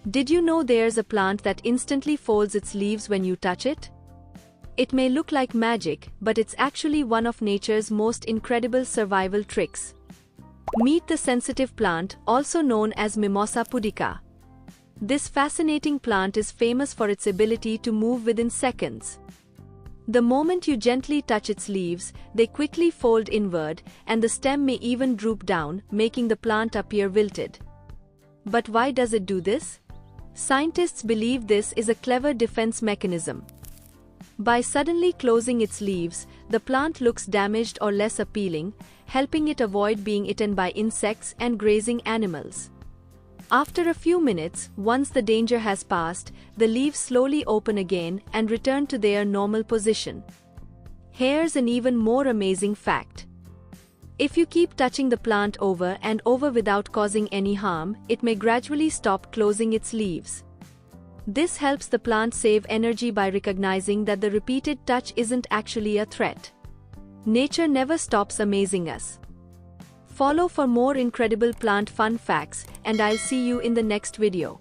Did you know there's a plant that instantly folds its leaves when you touch it? It may look like magic, but it's actually one of nature's most incredible survival tricks. Meet the sensitive plant, also known as Mimosa pudica. This fascinating plant is famous for its ability to move within seconds. The moment you gently touch its leaves, they quickly fold inward, and the stem may even droop down, making the plant appear wilted. But why does it do this? Scientists believe this is a clever defense mechanism. By suddenly closing its leaves, the plant looks damaged or less appealing, helping it avoid being eaten by insects and grazing animals. After a few minutes, once the danger has passed, the leaves slowly open again and return to their normal position. Here's an even more amazing fact. If you keep touching the plant over and over without causing any harm, it may gradually stop closing its leaves. This helps the plant save energy by recognizing that the repeated touch isn't actually a threat. Nature never stops amazing us. Follow for more incredible plant fun facts, and I'll see you in the next video.